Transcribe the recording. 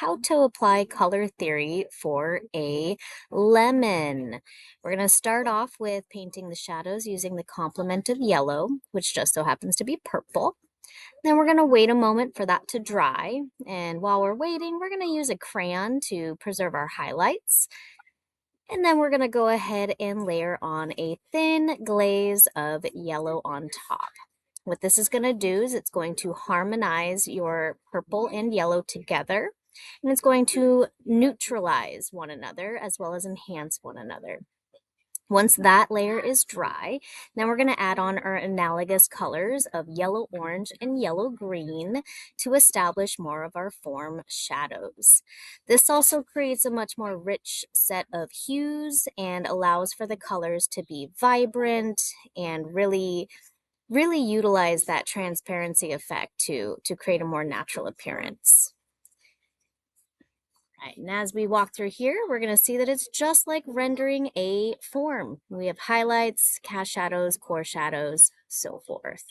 how to apply color theory for a lemon. We're going to start off with painting the shadows using the complement of yellow, which just so happens to be purple. Then we're going to wait a moment for that to dry. And while we're waiting, we're going to use a crayon to preserve our highlights. And then we're going to go ahead and layer on a thin glaze of yellow on top. What this is going to do is it's going to harmonize your purple and yellow together, and it's going to neutralize one another as well as enhance one another. Once that layer is dry, then we're going to add on our analogous colors of yellow orange and yellow green to establish more of our form shadows. This also creates a much more rich set of hues and allows for the colors to be vibrant and really utilize that transparency effect to create a more natural appearance. Right, and as we walk through here, we're going to see that it's just like rendering a form. We have highlights, cast shadows, core shadows, so forth.